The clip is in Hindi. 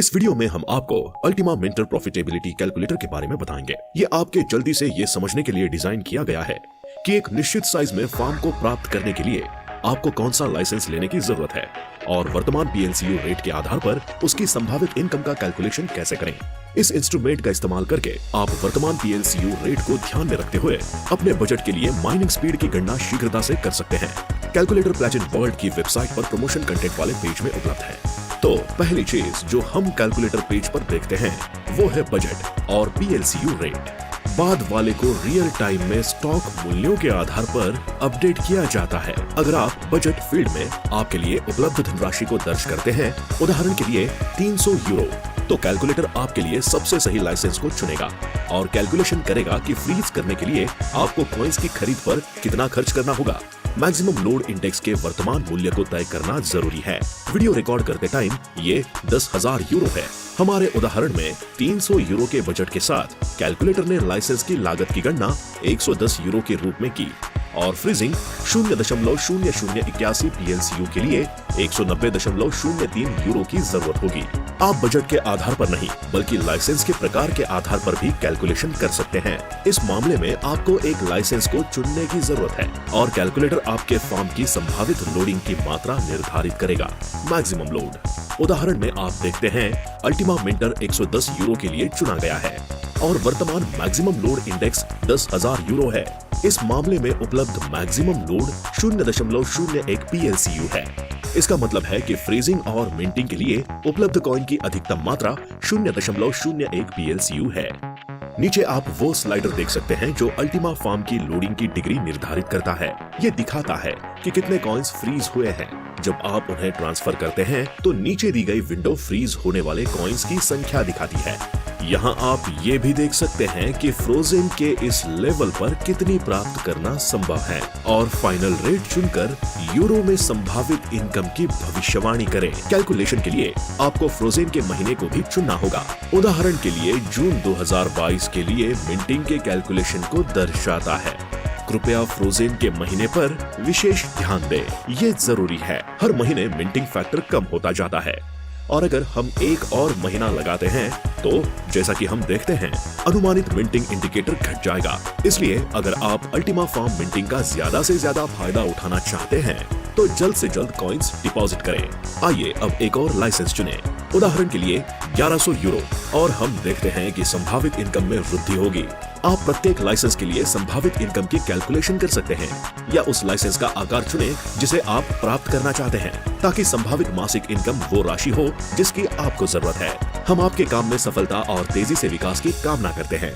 इस वीडियो में हम आपको अल्टीमा मिंटर प्रॉफिटेबिलिटी कैलकुलेटर के बारे में बताएंगे। ये आपके जल्दी से ये समझने के लिए डिजाइन किया गया है कि एक निश्चित साइज में फार्म को प्राप्त करने के लिए आपको कौन सा लाइसेंस लेने की जरूरत है और वर्तमान पीएलसीयू रेट के आधार पर उसकी संभावित इनकम का कैलकुलेशन कैसे करें। इस इंस्ट्रूमेंट का इस्तेमाल करके आप वर्तमान पीएलसीयू रेट को ध्यान में रखते हुए अपने बजट के लिए माइनिंग स्पीड की गणना शीघ्रता से कर सकते हैं। कैलकुलेटर प्लेटिन वर्ल्ड की वेबसाइट पर प्रमोशन कंटेंट वाले पेज में उपलब्ध है। तो पहली चीज जो हम कैलकुलेटर पेज पर देखते हैं वो है बजट और पीएलसीयू रेट। बाद वाले को रियल टाइम में स्टॉक मूल्यों के आधार पर अपडेट किया जाता है। अगर आप बजट फील्ड में आपके लिए उपलब्ध धनराशि को दर्ज करते हैं, उदाहरण के लिए 300 यूरो, तो कैलकुलेटर आपके लिए सबसे सही लाइसेंस को चुनेगा और कैलकुलेशन करेगा कि फ्रीज करने के लिए आपको कॉइन्स की खरीद पर कितना खर्च करना होगा। मैक्सिमम लोड इंडेक्स के वर्तमान मूल्य को तय करना जरूरी है। वीडियो रिकॉर्ड करते टाइम ये 10,000 यूरो है। हमारे उदाहरण में 300 यूरो के बजट के साथ कैलकुलेटर ने लाइसेंस की लागत की गणना 110 यूरो के रूप में की और फ्रीजिंग 0.0081 पीएलसीयू के लिए 190.03 यूरो की जरूरत होगी। आप बजट के आधार पर नहीं बल्कि लाइसेंस के प्रकार के आधार पर भी कैलकुलेशन कर सकते हैं। इस मामले में आपको एक लाइसेंस को चुनने की जरूरत है और कैलकुलेटर आपके फार्म की संभावित लोडिंग की मात्रा निर्धारित करेगा। मैक्सिमम लोड उदाहरण में आप देखते हैं अल्टीमा मिंटर 110 यूरो के लिए चुना गया है और वर्तमान मैक्सिमम लोड इंडेक्स 10,000 यूरो है। इस मामले में उपलब्ध मैक्सिमम लोड 0.01 पीएलसीयू है। इसका मतलब है कि फ्रीजिंग और मिंटिंग के लिए उपलब्ध कॉइन की अधिकतम मात्रा 0.01 पीएलसीयू है। नीचे आप वो स्लाइडर देख सकते हैं जो अल्टीमा फार्म की लोडिंग की डिग्री निर्धारित करता है। ये दिखाता है कि कितने कॉइन्स फ्रीज हुए हैं। जब आप उन्हें ट्रांसफर करते हैं तो नीचे दी गई विंडो फ्रीज होने वाले कॉइन्स की संख्या दिखाती है। यहाँ आप ये भी देख सकते हैं कि फ्रोजन के इस लेवल पर कितनी प्राप्त करना संभव है और फाइनल रेट चुनकर यूरो में संभावित इनकम की भविष्यवाणी करें। कैलकुलेशन के लिए आपको फ्रोजन के महीने को भी चुनना होगा। उदाहरण के लिए जून 2022 के लिए मिंटिंग के कैलकुलेशन को दर्शाता है। कृपया फ्रोजन के महीने पर विशेष ध्यान दें, ये जरूरी है। हर महीने मिंटिंग फैक्टर कम होता जाता है और अगर हम एक और महीना लगाते हैं तो जैसा कि हम देखते हैं अनुमानित मिंटिंग इंडिकेटर घट जाएगा। इसलिए अगर आप अल्टीमा फार्म मिंटिंग का ज्यादा से ज्यादा फायदा उठाना चाहते हैं तो जल्द से जल्द कॉइन्स डिपॉजिट करें। आइए अब एक और लाइसेंस चुनें, उदाहरण के लिए 1100 यूरो, और हम देखते हैं कि संभावित इनकम में वृद्धि होगी। आप प्रत्येक लाइसेंस के लिए संभावित इनकम की कैलकुलेशन कर सकते हैं या उस लाइसेंस का आकार चुनें जिसे आप प्राप्त करना चाहते हैं ताकि संभावित मासिक इनकम वो राशि हो जिसकी आपको जरूरत है। हम आपके काम में सफलता और तेजी से विकास की कामना करते हैं।